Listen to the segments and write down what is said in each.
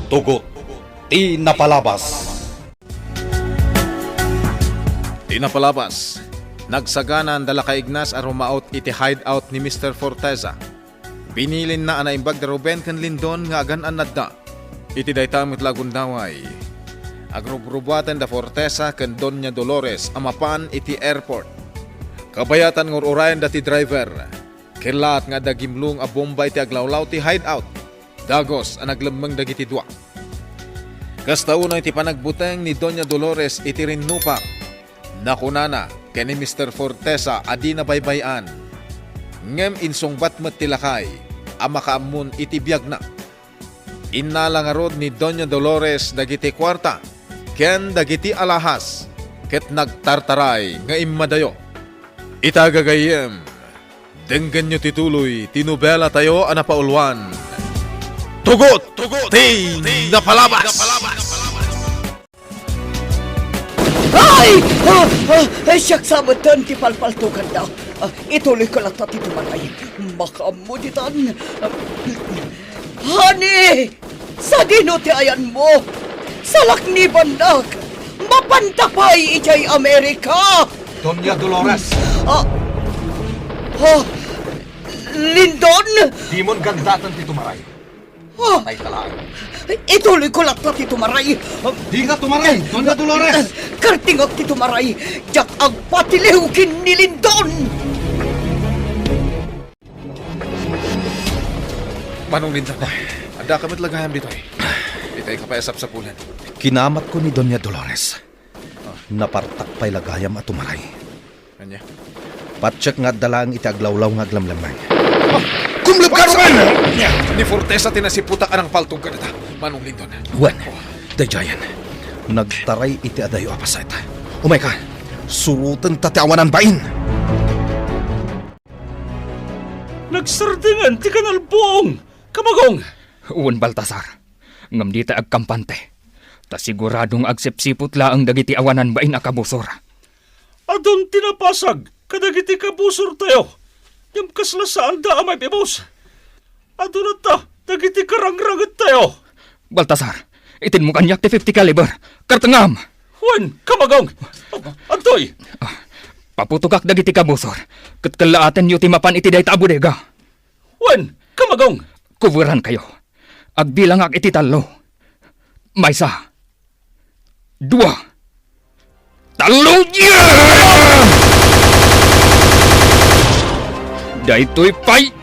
Tugot, ti napalabas. Di napalabas, nagsagana ang dala ka Ignas a rumaot iti hideout ni Mr. Forteza. Pinilin na anaimbag da Ruben kan Lindon nga agan-an nadda. Iti daytamit lagundaway. Agrubrubuatan da Forteza kan Doña Dolores amapan iti airport. Kabayatan ngur urayan da ti driver. Kilat nga dagimlung a bomba iti aglawlaw ti hideout. Dagos ang naglamang dagiti dua. Kastauna iti panagbuteng ni Doña Dolores iti rinnupa. Nakunana kani Mr. Forteza adi na baybayan. Ngem insungbat met tilakay amakaamun iti biyag na. Inalangarod ni Doña Dolores dagiti kwarta ken dagiti alahas ket nagtartaray nga immadayo. Itagagayem denggan nyo tituloy tinubela tayo anapaulwan. Tugot! Ti napalabas! Ay! Siyak sa matan ti palpaltukan daw. Ituloy ko lang tati tumanay. Makamuditan. Honey! Sa dinuti ayan mo! Sa lakni bandag! Mapantapay ijay Amerika! Doña Dolores, Lindon! di mon gandatan ti tumaray. Patay talaan. Ituloy ko lang tati tumaray. Di nga tumaray, Doña Dolores! Kartingak ti tumaray. Jak ang patilihukin ni Lindon! Manong Lindon, anda kamit lagayam dito eh. Di tayo kapaesap sa pulan. Kinamat ko ni Doña Dolores. Napartak pa'y lagayam at tumaray. Kanya? Patsyak nga dalang iti aglawlaw nga aglamlamay. Kumlap ka naman! Ni Forteza tinasiputak anang paltong ka nata, Manong Lindon. Juan, dayayan. Nagtaray iti adayo apasayta. Umay ka, surutan tatiawanan bain. Nagsardingan ti kanal buong! Kamagong! Uwan Baltasar, ngam di ta agkampante. Ta siguradong agsipsipot laang dagiti awanan bain akabusor. Adon tinapasag, kadagiti kabusor tayo. Yung kaslasaan da amay bibos. Adon na ta, dagiti karangrangat tayo. Baltasar, itin mo kanyak ti 50 caliber. Kartangam! Juan, kamagong! Antoy! Paputugak dagiti kabusor. Katkalaatan yu ti mapan iti dayta abudega. Juan, kamagong! Kuburan kayo. Agbilang ak iti talo. Maysa. 2. 3. Daytoy pay.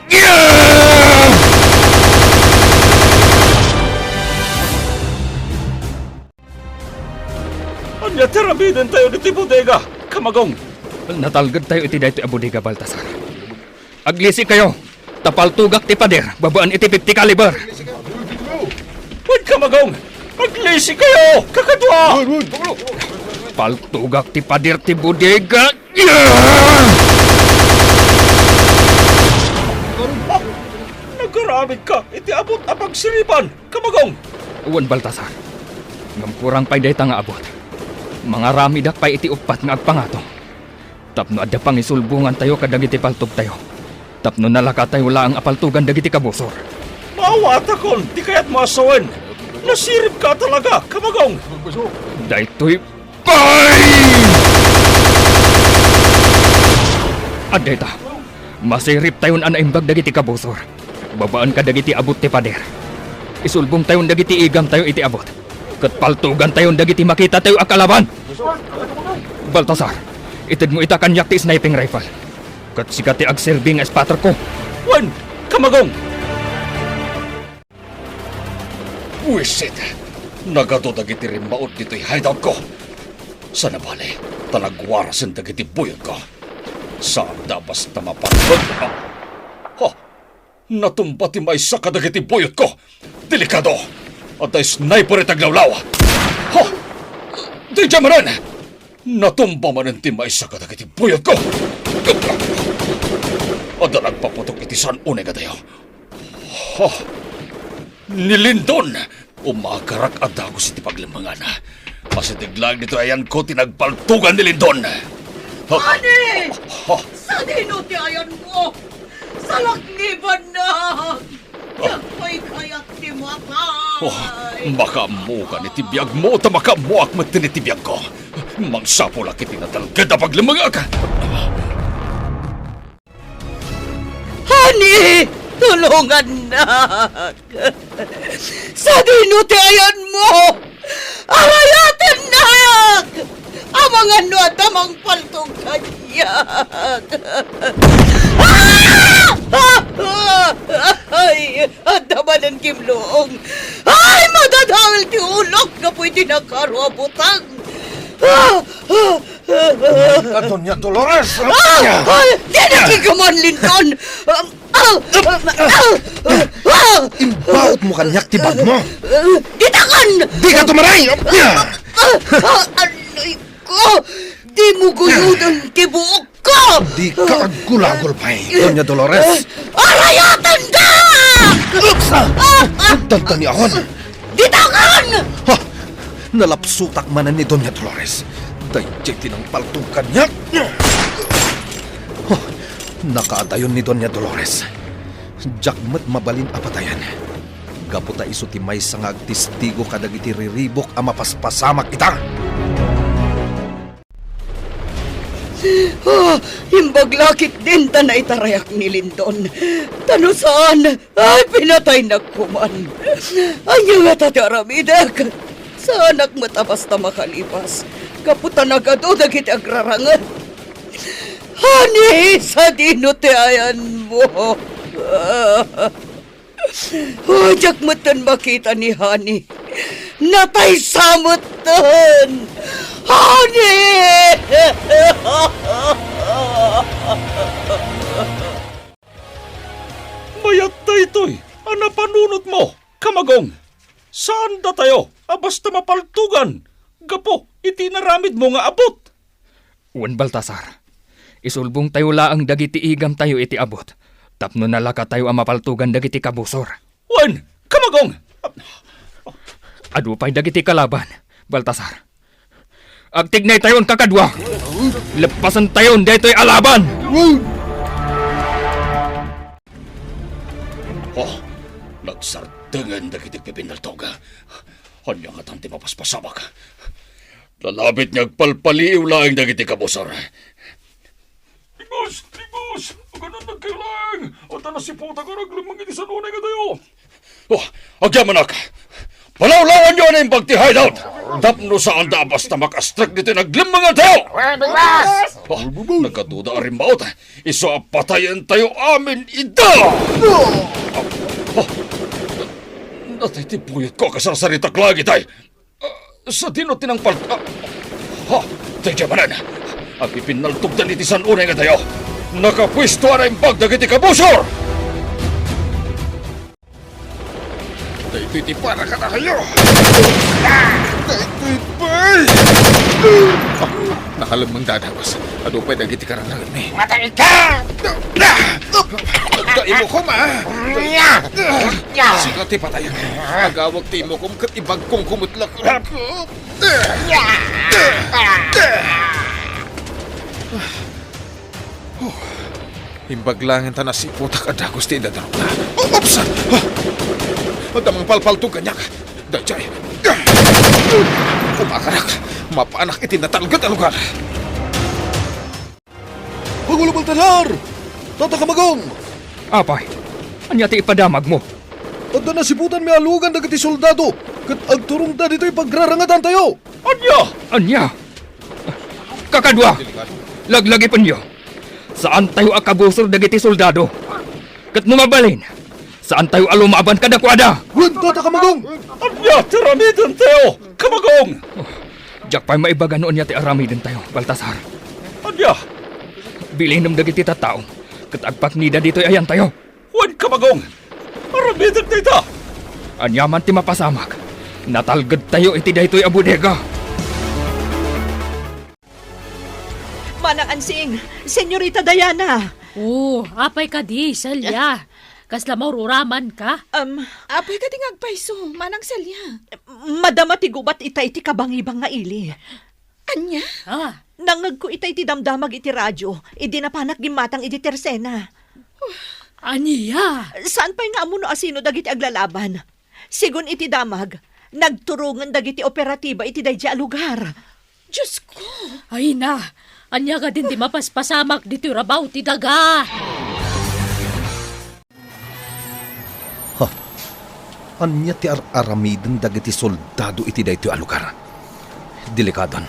Anya terabiden tayo diti bodega, kamagong! Natalgad tayo iti daytoy abudega, Baltasar. Aglisi kayo. Tapaltugak ti pader. Babaan iti 50 caliber. Juan, kamagong! Maglisi kayo! Kakadwa! Paltugak ti pader ti bodega. Nagaramid ka! Iti abot apag siripan! Kamagong! Uwan Baltasar. Ngamkurang pay dayta nga abot. Mga ramidak pay iti upat nga agpangato. Tapno adda pang isulbungan tayo kadagiti paltug tayo. Tapno nalaka tayo laang apaltugan dagiti kabusor. Mawata kon! Di kaya't masawan! Nasirip ka talaga! Kamagong! Daytoy pay! Adeta, masirip tayon anaimbag dagiti kabusor. Babaan ka dagiti abot ti pader. Isulbong tayon dagiti igam tayo iti abot. Kat paltugan tayon dagiti makita tayo akalaban. Baltasar, itid mo ita kanyak ti sniping rifle. Kat sikat ti agsilbing espater ko. Juan! Kamagong! Wisit! Nagado dagiti rimbaot dito'y hideout ko. Sana bale, talagwarasan dagiti buyod ko. Saan da basta mapagod? Ha! Natumpa ti may saka dagiti buyod ko. Delikado! At ay sniper itaglawlaw. Ha! Di jamaran! Natumpa man ti may saka dagiti buyod ko. At nagpaputok iti saan unay ka tayo. Ha! Nilindon! Umakarak adagos iti paglamangan. Pasitiglang dito ayan ko tinagpaltugan ni Lindon. Honey! Sa dinuti ayan mo! Sa lakniban na! Yakoy kaya't ti mata! Oh, makamuka ni tibiyag mo, ta makamuak mo tinitibiyag ko. Mangsapo laki tinatalgad na paglumaga ka. Honey! Tulungan na! Sa dinutiayan mo! Arayatin na! Ang mga nuatamang paltong kanyak! Ay! Ang dama ng kimloong! Ay! Madadahal ti ulok na pwede nakaruabutang! Doña Dolores! Ay! Di nakigaman, Lindon! Imbaot mo kanyak tibag mo! Ditakan! Di ka tumaray! Anoy ko! Di mo guyod ang tibuok ko! Di ka agulagol pa Doña Dolores! Arayatan ka! Tanta ni Ahon! Ditakan! Ha! Nalapsutak manan ni Doña Dolores. Dayjay tinang paltong kanyak. Oh, nakaadayon ni Doña Dolores. Jakmet mabalin apatayan. Gaputa iso ti may sangag tistigo kadag iti riribok a mapaspasamak ita. Imbaglakit din ta na itarayak ni Lindon. Tano saan? Ay, pinatay na kuman. Ayaw nga tati aramidak. Sa anak matabas na makalipas. Kaputa na gado dagiti agrarangan. Hani, sa dinutiayan mo. Hujak matan makita ni Hani. Natay samutan. Hani! Mayat na ito'y, ana panunot mo, kamagong. Saan da tayo? Basta mapaltugan. Gapo, iti naramid mo nga abot. Wan Baltasar, isulbong tayo laang dagiti igam tayo iti abot. Tapno nalaka tayo ang mapaltugan dagiti kabusor. Wan, kamagong. Adupay dagiti kalaban, Baltasar. Agtignay tayon kakadwa. Lepasan tayon daytoy alaban. Oh, nagsartengan dagiti pipinaltoga. Hanya nga tanti mapaspasamak. Lalabit niyag palpaliw laing dagiti kabusor. Libos! Libos! Ganun nagkailang! O ta nasiputa ka naglimang iti sa nunay nga tayo! Oh, agyaman ka! Palawlawan niyo na yung pagti-hideout! Tapno saan da basta makastrag dito naglimang nga tayo! Oh, nagkaduda rin ba ota? Iso patayan tayo amin ida! Oh, natitipuyot ko kasasaritak lagi tayo! Sa dino tinang ha, tayo manan! Ang ipinaltugdan iti san unay nga tayo! Nakapwisto na yung bagdag iti kabusor! Dahito iti para ka na kayo! Dahito ipay! Nakalamang dadawas. Adupay dagiti karangan ni. Matay ka! Imo ko ma! Sino ti patayan? Agawag ti imo kong katibag kong kumutlak. Imbaglangan ta na si putak adagos ti dadarok na. Ops! Damang palpalto ganyak. Dajay. Kumakarak. Mapaanak iti natalgad ang lugar. Pangulo Baltasar! Tata Kamagong! Apay, anya ti ipadamag mo. Adda nasiputan mi alugan dagiti soldado. Kat agturong ta dito'y pagrarangatan tayo. Anya? Kakadwa, laglagi pa niyo. Saan tayo akabusor dagiti soldado? Kat numabalin, saan tayo alumaban kadakwada? Wen, Tata Kamagong! Anya, tiramidan tayo! Kamagong! Jak pa'y maibaga noon niya ti aramidin tayo, Baltasar. Anya, Bilin ng dagiti tataong, kat agpaknida dito'y ayan tayo. wan kamagong! Aramidag na ita! Anyaman ti mapasamak, natalgad tayo iti daytoy a bodega. Manang Ansing, Senyorita Diana. Apay ka di, Salya. Kasla maururaman ka. Apay ka tingagpayso, Manang Selya. Madama ti gubat itay ti kabangibang nga ili. Anya? Nangag ko itay ti damdamag iti radyo, idi napanak gimatang iti tersena. Aniya? Saan pa'y nga amuno asino dagiti aglalaban? Sigun iti damag, nagturungan dagiti operatiba iti dayja a lugar. Diyos ko! Ay na, anya ka din ti mapaspasamak dito rabaw ti daga. Anya ti aramiden dagiti soldado iti daytoy a lugar. Delikadon.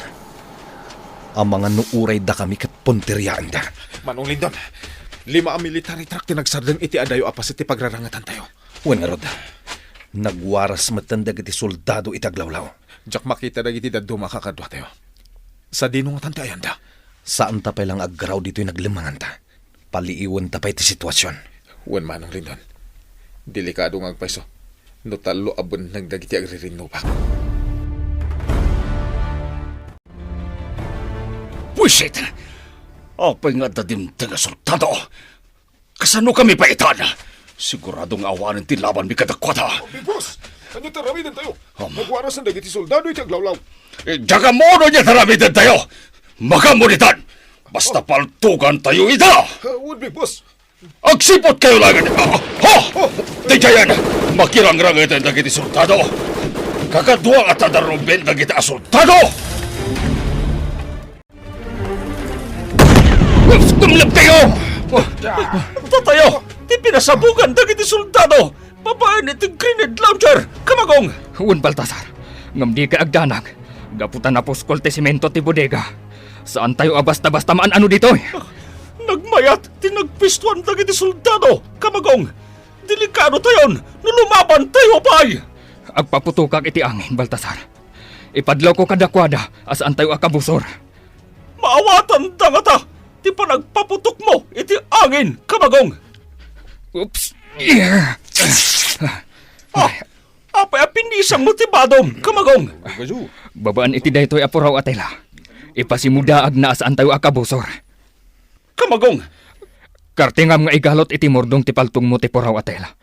Ang mga nuuray da kami kat punteryaan da. Manong Lindon, 5 ang military truck tinagsardeng iti adayo apas iti pagrarangatan tayo. Wen nga rod. Nagwaras matan dagiti soldado itaglawlaw. Jak makita dagiti daddo makakadwa tayo. Sa dinungatan ti ayanda. Saan tapay lang aggraw dito'y naglimangan ta. Paliiwan tapay ti sitwasyon. Wen Manong Lindon, delikado nga agpaiso. No talo abon nagdagiti agririnno pa. Buisit! Apay nga dadim taga soldado. Kasano kami paitan? Siguradong awanan ti laban mi kadakwata. Boss, ano taramidan tayo? Nagwaras ang dagiti soldado iti aglawlaw. Jaga mono niya taramidan tayo. Magamunitan. Basta paltugan tayo ita. Would be boss. Agsipot kayo lang. Ha! Di kayan. Makirang-rangitan dagiti soldado. Kakadwa at adaruben dagiti asoldado. Kumlap kayo! Tatayo! Di pinasabugan dagiti soldado! Babae iti grenade launcher! Kamagong! Huwag Baltasar, ngam di ka agdanag. Gaputan na puskol ti simento ti bodega. Saan tayo abasta-basta maan ano dito? Nagmayat! Tinagpistuan dagiti soldado! Kamagong! Delikado tayon! Nulumaban tayo pay! Agpaputukak iti angin, Baltasar. Ipadlaw ko kadakwada asaan tayo akabusor. Maawatan dangata! Di pa nagpaputok mo iti angin! Kamagong! Oops! Apay apinisang motibadom! Kamagong! Babaan iti daytoy apuraw atela. Ipasimudaag na asaan tayo akabusor. Kamagong! Kartingam nga igalot iti mordong ti paltung mo ti puraw atela.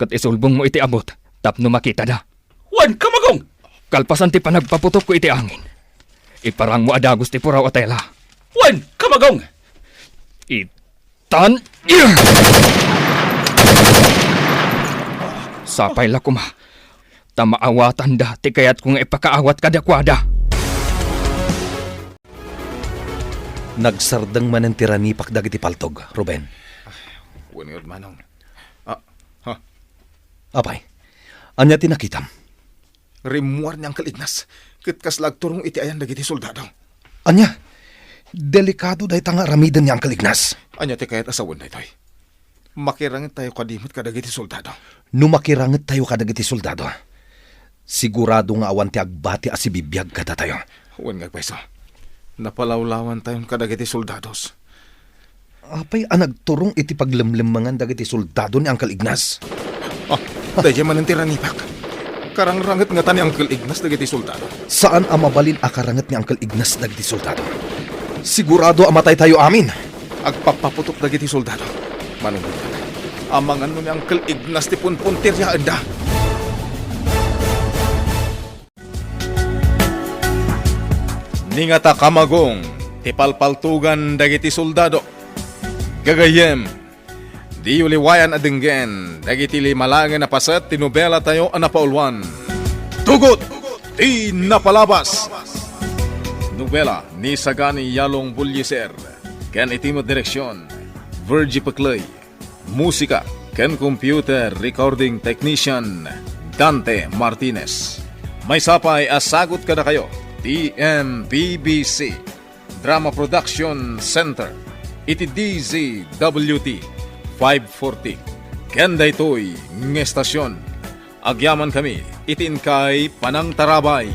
Kat isulbong mo iti abot, tapno makita da. Wan! Kamagong! Kalpasan ti panagpaputok ko iti angin. Iparang mo adagos ti puraw atela. Wan! Kamagong! Itan! Sapay la kuma. Tamaawatan da, ti kayat kung ipakaawat kadakwada. Nagsardang man ang tiranipak dagiti paltog, Ruben. Wen nga Manong. Apay, anya tinakitam. Rimuar niyang kalignas. Kitkas lagturong iti ayan dagiti soldado. Anya, delikado dahi tanga ramidan niya ang kalignas. Anya ti kayat asawan na ito'y. Makirangit tayo kadimot kadagiti soldado. Numakirangit tayo kadagiti soldado. Sigurado nga awan ti agbati as ibibiyag kada tayo. Wen nga paiso. Napalawlawan tayon kadagiti soldados. Apay anagturong iti paglemlemangan dagiti soldado ni Uncle Ignas. Dahil man ang tiranipak. Karangrangat nga tani Uncle Ignas dagiti soldado. Saan ang mabalin akarangat ni Uncle Ignas dagiti soldado? Sigurado amatay tayo amin. Agpapaputok dagiti soldado. Manong amangan mo ni Uncle Ignas ti punpuntiryaan da. Ningata kamagong ti palpaltugan dagiti soldado. Gagayem, di uliwayan adenggen dagiti limalangan na pasat ti nobela tayo anapaulwan. Tugot ti napalabas. Nobela ni Sagani Yalong Bulyeser. Ken itimo direksyon Virgie Paclay. Musika ken computer recording technician Dante Martinez. May sapay asagot kada kayo TMPBC Drama Production Center iti DZWT 540 ken daytoy ng estasyon agyaman kami itin kay Panang Tarabay.